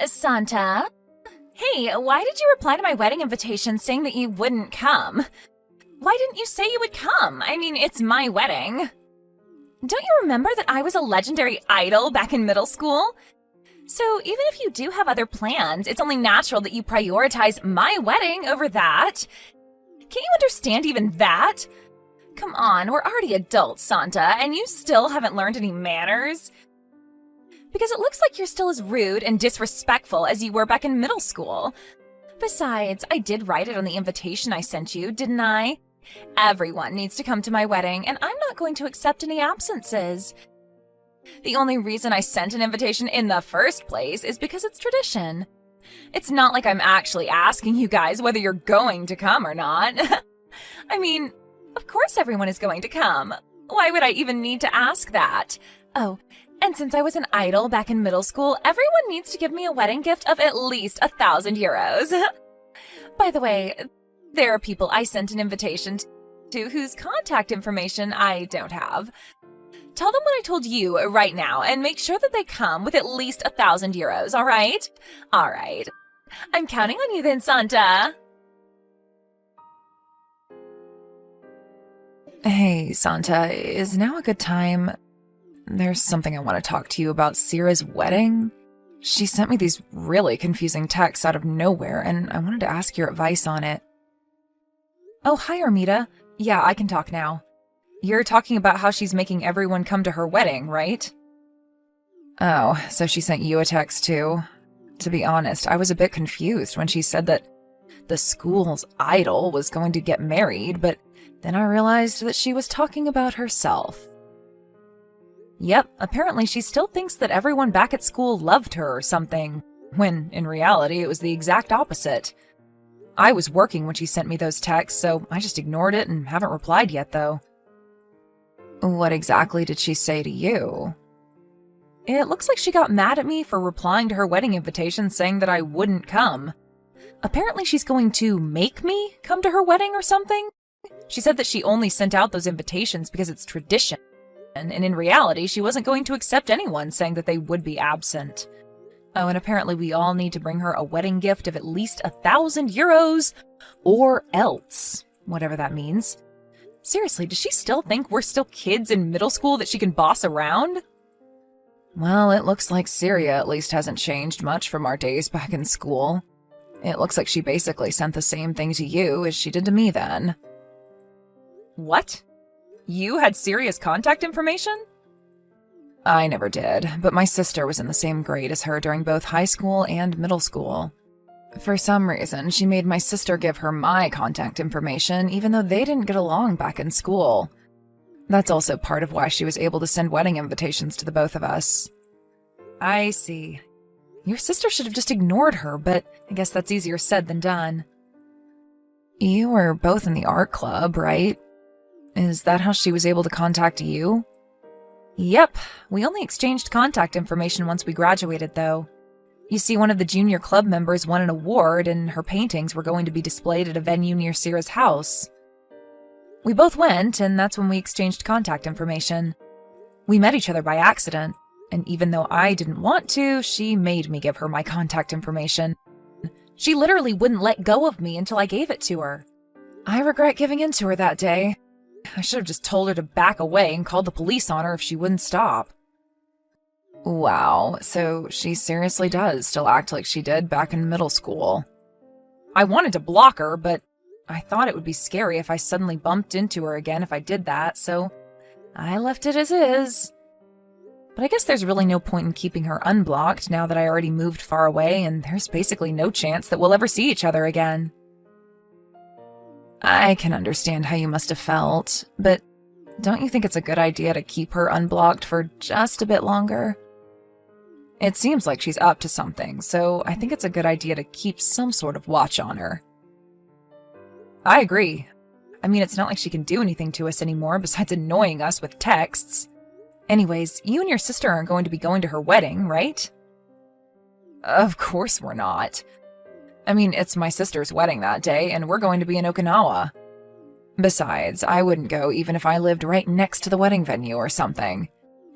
Santa? Hey, why did you reply to my wedding invitation saying that you wouldn't come? Why didn't you say you would come? I mean, it's my wedding. Don't you remember that I was a legendary idol back in middle school? So even if you do have other plans, it's only natural that you prioritize my wedding over that. Can't you understand even that? Come on, we're already adults, Santa, and you still haven't learned any manners? Because it looks like you're still as rude and disrespectful as you were back in middle school. Besides, I did write it on the invitation I sent you, didn't I? Everyone needs to come to my wedding, and I'm not going to accept any absences. The only reason I sent an invitation in the first place is because it's tradition. It's not like I'm actually asking you guys whether you're going to come or not. I mean, of course everyone is going to come. Why would I even need to ask that? Oh, and since I was an idol back in middle school, everyone needs to give me a wedding gift of at least 1,000 euros. By the way, there are people I sent an invitation to whose contact information I don't have. Tell them what I told you right now and make sure that they come with at least 1,000 euros, all right? All right. I'm counting on you then, Santa. Hey, Santa, is now a good time? There's something I want to talk to you about Sierra's wedding. She sent me these really confusing texts out of nowhere, and I wanted to ask your advice on it. Oh, hi, Armida. Yeah, I can talk now. You're talking about how she's making everyone come to her wedding, right? Oh, so she sent you a text too? To be honest, I was a bit confused when she said that the school's idol was going to get married, but then I realized that she was talking about herself. Yep, apparently she still thinks that everyone back at school loved her or something, when in reality it was the exact opposite. I was working when she sent me those texts, so I just ignored it and haven't replied yet, though. What exactly did she say to you? It looks like she got mad at me for replying to her wedding invitation saying that I wouldn't come. Apparently she's going to make me come to her wedding or something. She said that she only sent out those invitations because it's tradition, and in reality she wasn't going to accept anyone saying that they would be absent. Oh, and apparently we all need to bring her a wedding gift of at least 1,000 euros, or else, whatever that means. Seriously, does she still think we're still kids in middle school that she can boss around? Well, it looks like Syria at least hasn't changed much from our days back in school. It looks like she basically sent the same thing to you as she did to me then. What? You had Syria's contact information? I never did, but my sister was in the same grade as her during both high school and middle school. For some reason, she made my sister give her my contact information, even though they didn't get along back in school. That's also part of why she was able to send wedding invitations to the both of us. I see. Your sister should have just ignored her, but I guess that's easier said than done. You were both in the art club, right? Is that how she was able to contact you? Yep, we only exchanged contact information once we graduated, though. You see, one of the junior club members won an award, and her paintings were going to be displayed at a venue near Sierra's house. We both went, and that's when we exchanged contact information. We met each other by accident, and even though I didn't want to, she made me give her my contact information. She literally wouldn't let go of me until I gave it to her. I regret giving in to her that day. I should have just told her to back away and called the police on her if she wouldn't stop. Wow, so she seriously does still act like she did back in middle school. I wanted to block her, but I thought it would be scary if I suddenly bumped into her again if I did that, so I left it as is. But I guess there's really no point in keeping her unblocked now that I already moved far away and there's basically no chance that we'll ever see each other again. I can understand how you must have felt, but don't you think it's a good idea to keep her unblocked for just a bit longer? It seems like she's up to something, so I think it's a good idea to keep some sort of watch on her. I agree. I mean, it's not like she can do anything to us anymore besides annoying us with texts. Anyways, you and your sister aren't going to be going to her wedding, right? Of course we're not. I mean, it's my sister's wedding that day, and we're going to be in Okinawa. Besides, I wouldn't go even if I lived right next to the wedding venue or something.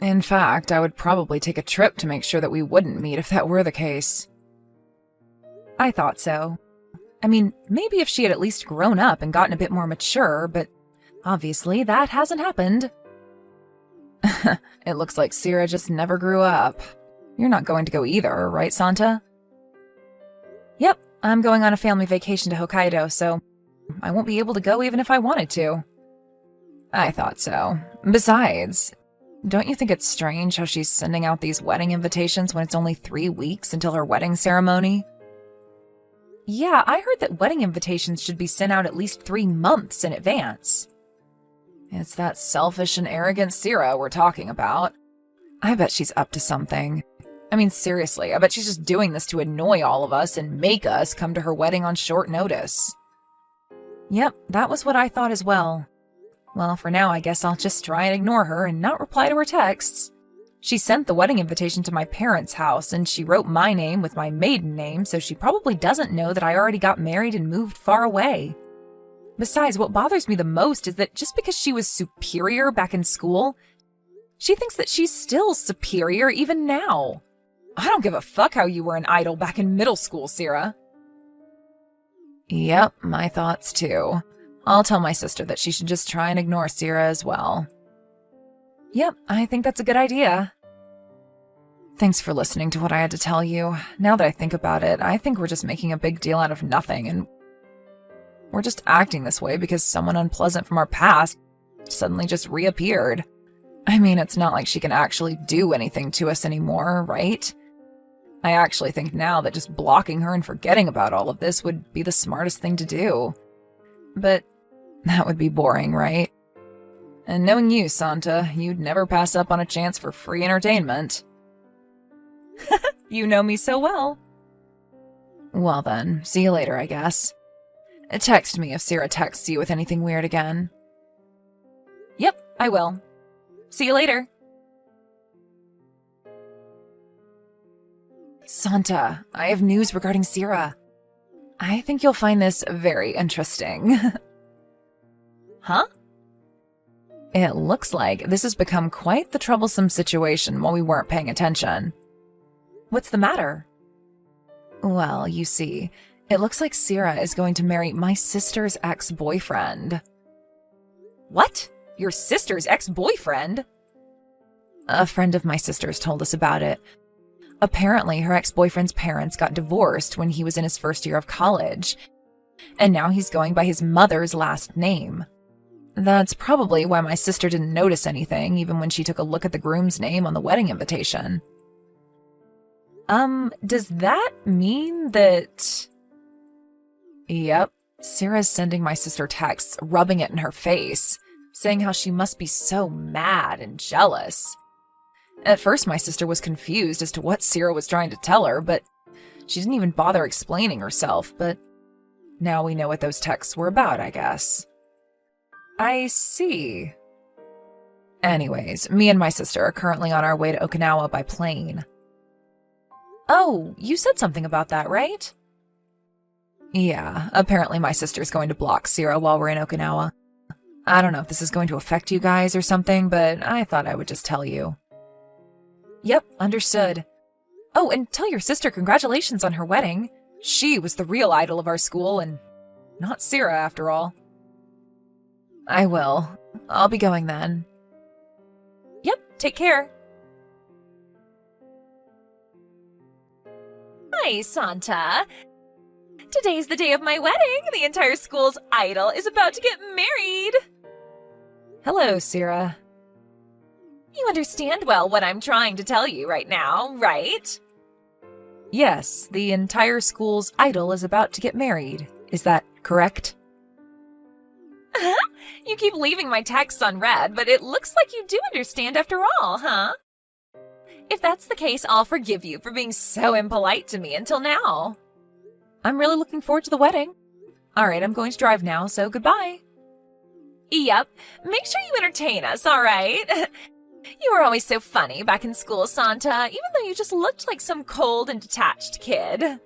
In fact, I would probably take a trip to make sure that we wouldn't meet if that were the case. I thought so. I mean, maybe if she had at least grown up and gotten a bit more mature, but obviously that hasn't happened. It looks like Sierra just never grew up. You're not going to go either, right, Santa? Yep, I'm going on a family vacation to Hokkaido, so I won't be able to go even if I wanted to. I thought so. Besides, don't you think it's strange how she's sending out these wedding invitations when it's only 3 weeks until her wedding ceremony? Yeah, I heard that wedding invitations should be sent out at least 3 months in advance. It's that selfish and arrogant Sierra we're talking about. I bet she's up to something. I mean, seriously, I bet she's just doing this to annoy all of us and make us come to her wedding on short notice. Yep, that was what I thought as well. Well, for now, I guess I'll just try and ignore her and not reply to her texts. She sent the wedding invitation to my parents' house, and she wrote my name with my maiden name, so she probably doesn't know that I already got married and moved far away. Besides, what bothers me the most is that just because she was superior back in school, she thinks that she's still superior even now. I don't give a fuck how you were an idol back in middle school, Sierra. Yep, my thoughts too. I'll tell my sister that she should just try and ignore Sierra as well. Yep, I think that's a good idea. Thanks for listening to what I had to tell you. Now that I think about it, I think we're just making a big deal out of nothing, and we're just acting this way because someone unpleasant from our past suddenly just reappeared. I mean, it's not like she can actually do anything to us anymore, right? I actually think now that just blocking her and forgetting about all of this would be the smartest thing to do. But that would be boring, right? And knowing you, Santa, you'd never pass up on a chance for free entertainment. You know me so well. Well then, see you later, I guess. Text me if Sierra texts you with anything weird again. Yep, I will. See you later. Santa, I have news regarding Sierra. I think you'll find this very interesting. Huh? It looks like this has become quite the troublesome situation while we weren't paying attention. What's the matter? Well, you see, it looks like Sierra is going to marry my sister's ex-boyfriend. What? Your sister's ex-boyfriend? A friend of my sister's told us about it. Apparently, her ex-boyfriend's parents got divorced when he was in his first year of college, and now he's going by his mother's last name. That's probably why my sister didn't notice anything, even when she took a look at the groom's name on the wedding invitation. Does that mean that... Yep, Sarah's sending my sister texts, rubbing it in her face, saying how she must be so mad and jealous. At first, my sister was confused as to what Sierra was trying to tell her, but she didn't even bother explaining herself, but now we know what those texts were about, I guess. I see. Anyways, me and my sister are currently on our way to Okinawa by plane. Oh, you said something about that, right? Yeah, apparently my sister's going to block Sierra while we're in Okinawa. I don't know if this is going to affect you guys or something, but I thought I would just tell you. Yep, understood. Oh, and tell your sister congratulations on her wedding. She was the real idol of our school, and not Sierra after all. I will. I'll be going then. Yep, take care. Hi, Santa. Today's the day of my wedding. The entire school's idol is about to get married. Hello, Sierra. You understand well what I'm trying to tell you right now, right? Yes, the entire school's idol is about to get married. Is that correct? You keep leaving my texts unread, but it looks like you do understand after all, huh? If that's the case, I'll forgive you for being so impolite to me until now. I'm really looking forward to the wedding. All right, I'm going to drive now, so goodbye. Yep, make sure you entertain us, all right? You were always so funny back in school, Santa, even though you just looked like some cold and detached kid.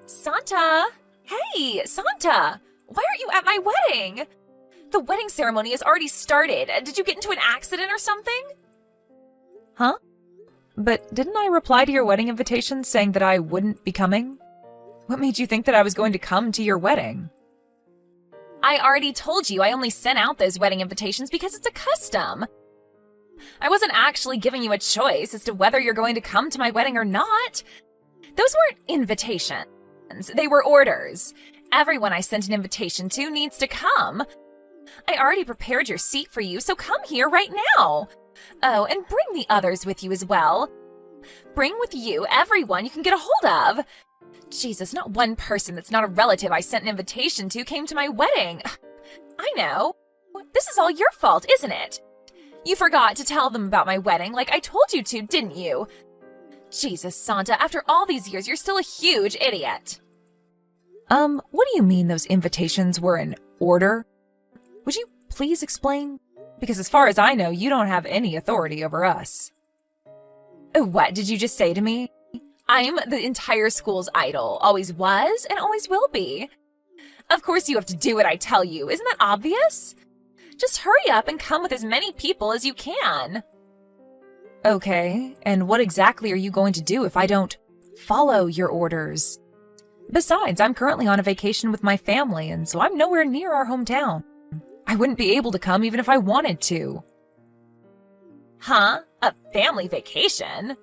Santa! Hey, Santa! Why aren't you at my wedding? The wedding ceremony has already started. Did you get into an accident or something? Huh? But didn't I reply to your wedding invitation saying that I wouldn't be coming? What made you think that I was going to come to your wedding? I already told you I only sent out those wedding invitations because it's a custom. I wasn't actually giving you a choice as to whether you're going to come to my wedding or not. Those weren't invitations. They were orders. Everyone I sent an invitation to needs to come. I already prepared your seat for you, so come here right now. Oh, and bring the others with you as well. Bring with you everyone you can get a hold of. Jesus, not one person that's not a relative I sent an invitation to came to my wedding. I know. This is all your fault, isn't it? You forgot to tell them about my wedding like I told you to, didn't you? Jesus, Santa, after all these years, you're still a huge idiot. What do you mean those invitations were in order? Would you please explain? Because as far as I know, you don't have any authority over us. What did you just say to me? I'm the entire school's idol, always was and always will be. Of course you have to do what I tell you, isn't that obvious? Just hurry up and come with as many people as you can. Okay, and what exactly are you going to do if I don't follow your orders? Besides, I'm currently on a vacation with my family, and so I'm nowhere near our hometown. I wouldn't be able to come even if I wanted to. Huh? A family vacation?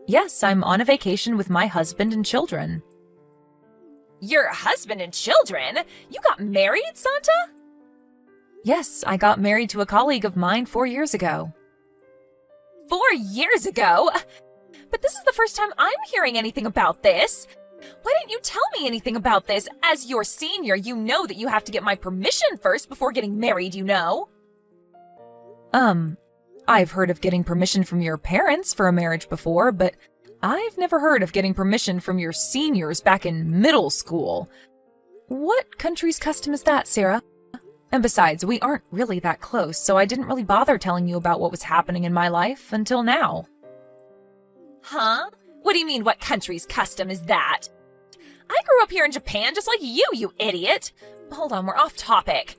Yes, I'm on a vacation with my husband and children. Your husband and children? You got married, Santa? Yes, I got married to a colleague of mine 4 years ago. 4 years ago? But this is the first time I'm hearing anything about this. Why didn't you tell me anything about this? As your senior, you know that you have to get my permission first before getting married, you know? I've heard of getting permission from your parents for a marriage before, but I've never heard of getting permission from your seniors back in middle school. What country's custom is that, Sarah? And besides, we aren't really that close, so I didn't really bother telling you about what was happening in my life until now. Huh? What do you mean, what country's custom is that? I grew up here in Japan just like you idiot. Hold on, we're off topic.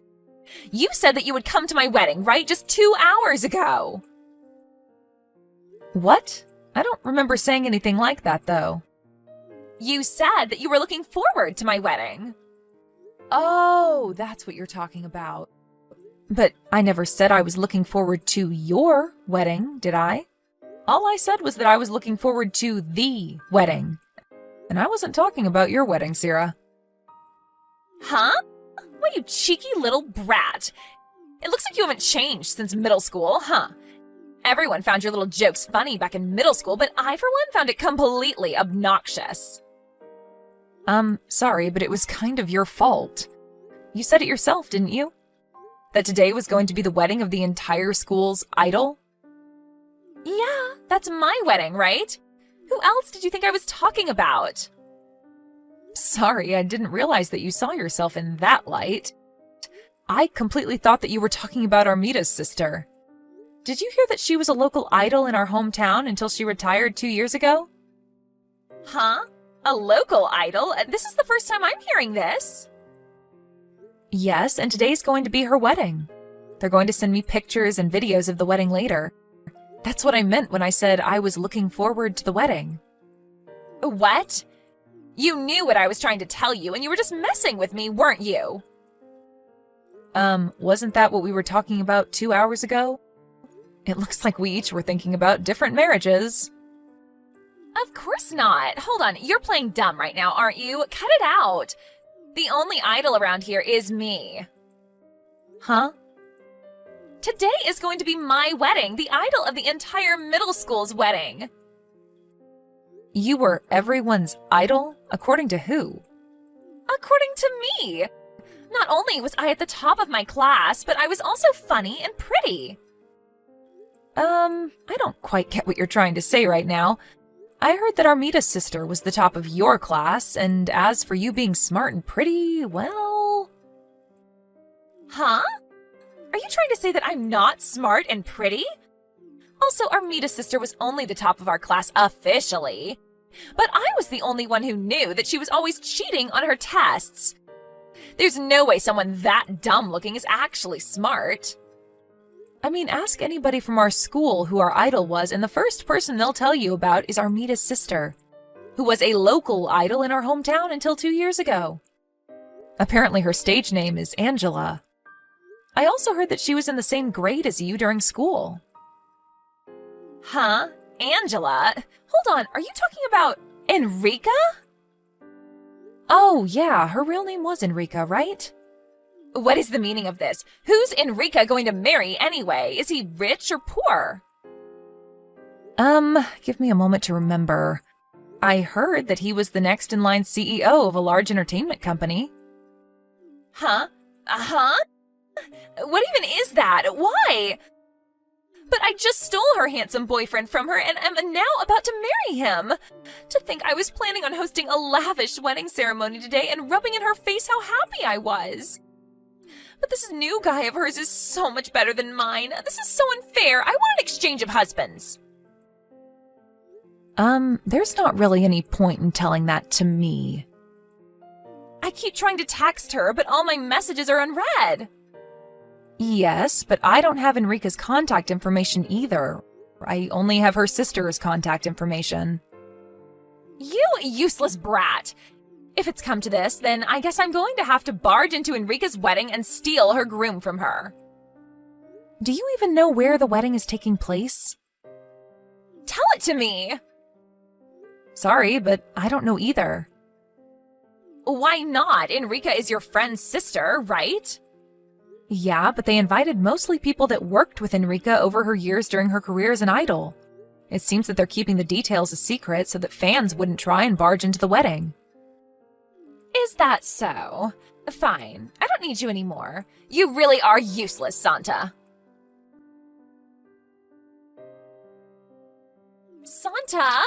You said that you would come to my wedding, right? Just 2 hours ago. What? I don't remember saying anything like that, though. You said that you were looking forward to my wedding. Oh, that's what you're talking about. But I never said I was looking forward to your wedding, did I? All I said was that I was looking forward to the wedding. And I wasn't talking about your wedding, Sarah. Huh? What, you cheeky little brat. It looks like you haven't changed since middle school, huh? Everyone found your little jokes funny back in middle school, but I, for one, found it completely obnoxious. Sorry, but it was kind of your fault. You said it yourself, didn't you? That today was going to be the wedding of the entire school's idol? Yeah, that's my wedding, right? Who else did you think I was talking about? Sorry, I didn't realize that you saw yourself in that light. I completely thought that you were talking about Armita's sister. Did you hear that she was a local idol in our hometown until she retired 2 years ago? Huh? A local idol? This is the first time I'm hearing this. Yes, and today's going to be her wedding. They're going to send me pictures and videos of the wedding later. That's what I meant when I said I was looking forward to the wedding. What? You knew what I was trying to tell you, and you were just messing with me, weren't you? Wasn't that what we were talking about 2 hours ago? It looks like we each were thinking about different marriages. Of course not. Hold on, you're playing dumb right now, aren't you? Cut it out. The only idol around here is me. Huh? Today is going to be my wedding, the idol of the entire middle school's wedding. You were everyone's idol? According to who? According to me. Not only was I at the top of my class, but I was also funny and pretty. I don't quite get what you're trying to say right now. I heard that Armita's sister was the top of your class, and as for you being smart and pretty, well... Huh? Are you trying to say that I'm not smart and pretty? Also, Armita's sister was only the top of our class officially. But I was the only one who knew that she was always cheating on her tests. There's no way someone that dumb looking is actually smart. I mean, ask anybody from our school who our idol was, and the first person they'll tell you about is Armita's sister, who was a local idol in our hometown until 2 years ago. Apparently her stage name is Angela. I also heard that she was in the same grade as you during school. Huh? Angela? Hold on, are you talking about Enrica? Oh, yeah, her real name was Enrica, right? What is the meaning of this? Who's Enrica going to marry anyway? Is he rich or poor? Give me a moment to remember. I heard that he was the next in line CEO of a large entertainment company. Huh? Uh-huh? What even is that? Why? But I just stole her handsome boyfriend from her and am now about to marry him. To think I was planning on hosting a lavish wedding ceremony today and rubbing in her face how happy I was. But this new guy of hers is so much better than mine. This is so unfair. I want an exchange of husbands. There's not really any point in telling that to me. I keep trying to text her, but all my messages are unread. Yes, but I don't have Enrica's contact information either. I only have her sister's contact information. You useless brat. If it's come to this, then I guess I'm going to have to barge into Enrica's wedding and steal her groom from her. Do you even know where the wedding is taking place? Tell it to me. Sorry, but I don't know either. Why not? Enrica is your friend's sister, right? Yeah, but they invited mostly people that worked with Enrica over her years during her career as an idol. It seems that they're keeping the details a secret so that fans wouldn't try and barge into the wedding. Is that so? Fine. I don't need you anymore. You really are useless, Santa. Santa?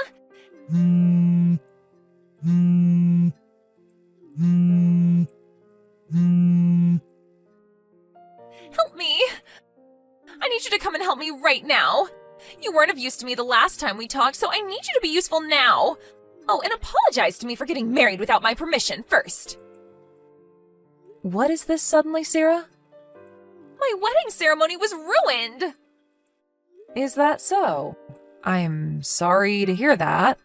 Help me! I need you to come and help me right now. You weren't of use to me the last time we talked, so I need you to be useful now. Oh, and apologize to me for getting married without my permission first. What is this suddenly, Sarah? My wedding ceremony was ruined. Is that so? I'm sorry to hear that.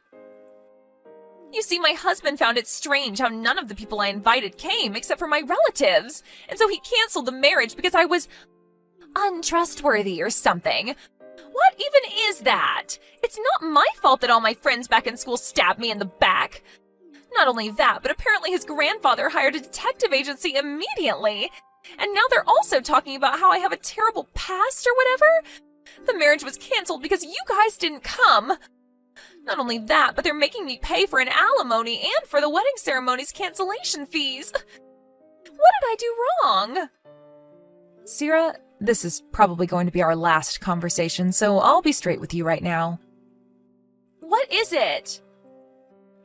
You see, my husband found it strange how none of the people I invited came except for my relatives, and so he canceled the marriage because I was untrustworthy or something. What even is that? It's not my fault that all my friends back in school stabbed me in the back. Not only that, but apparently his grandfather hired a detective agency immediately. And now they're also talking about how I have a terrible past or whatever. The marriage was canceled because you guys didn't come. Not only that, but they're making me pay for an alimony and for the wedding ceremony's cancellation fees. What did I do wrong? Sarah, this is probably going to be our last conversation, so I'll be straight with you right now. What is it?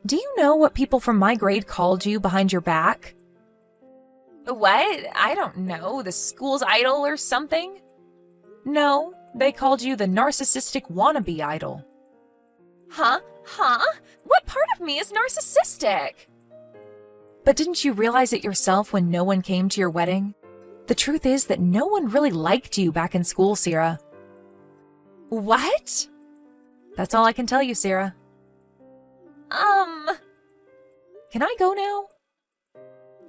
Do you know what people from my grade called you behind your back? What? I don't know. The school's idol or something? No, they called you the narcissistic wannabe idol. Huh? What part of me is narcissistic? But didn't you realize it yourself when no one came to your wedding? The truth is that no one really liked you back in school, Sarah. What? That's all I can tell you, Sarah. Can I go now?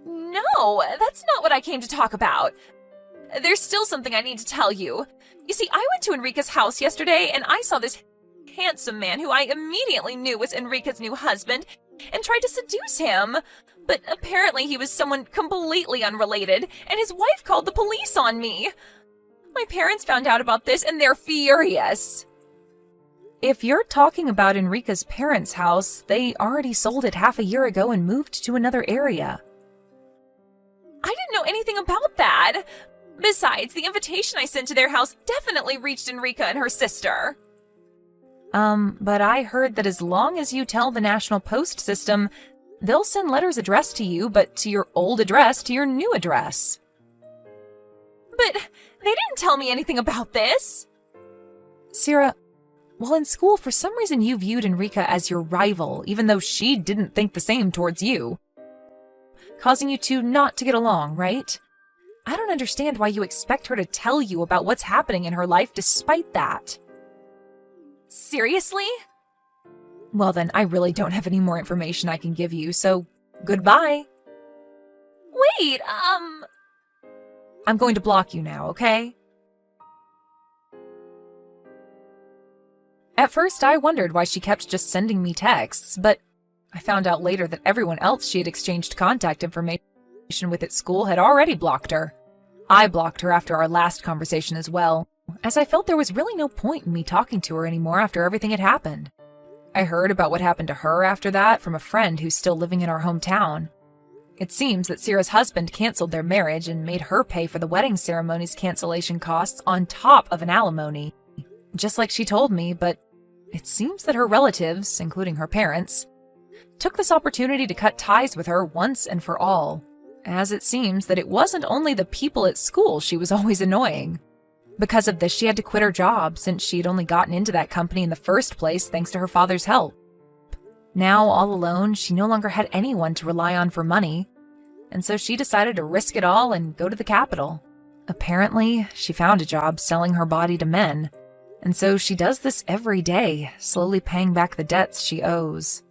No, that's not what I came to talk about. There's still something I need to tell you. You see, I went to Enrica's house yesterday and I saw this handsome man who I immediately knew was Enrica's new husband and tried to seduce him. But apparently he was someone completely unrelated, and his wife called the police on me. My parents found out about this, and they're furious. If you're talking about Enrica's parents' house, they already sold it half a year ago and moved to another area. I didn't know anything about that. Besides, the invitation I sent to their house definitely reached Enrica and her sister. But I heard that as long as you tell the National Post system, they'll send letters addressed to you, but to your old address to your new address. But they didn't tell me anything about this. Sarah, while in school, for some reason you viewed Enrica as your rival, even though she didn't think the same towards you. causing you two not to get along, right? I don't understand why you expect her to tell you about what's happening in her life despite that. Seriously? Well then, I really don't have any more information I can give you, so goodbye. Wait, I'm going to block you now, okay? At first, I wondered why she kept just sending me texts, but I found out later that everyone else she had exchanged contact information with at school had already blocked her. I blocked her after our last conversation as well, as I felt there was really no point in me talking to her anymore after everything had happened. I heard about what happened to her after that from a friend who's still living in our hometown. It seems that Sierra's husband canceled their marriage and made her pay for the wedding ceremony's cancellation costs on top of an alimony, just like she told me, but it seems that her relatives, including her parents, took this opportunity to cut ties with her once and for all, as it seems that it wasn't only the people at school she was always annoying. Because of this, she had to quit her job since she'd only gotten into that company in the first place thanks to her father's help. Now, all alone, she no longer had anyone to rely on for money, and so she decided to risk it all and go to the capital. Apparently, she found a job selling her body to men, and so she does this every day, slowly paying back the debts she owes.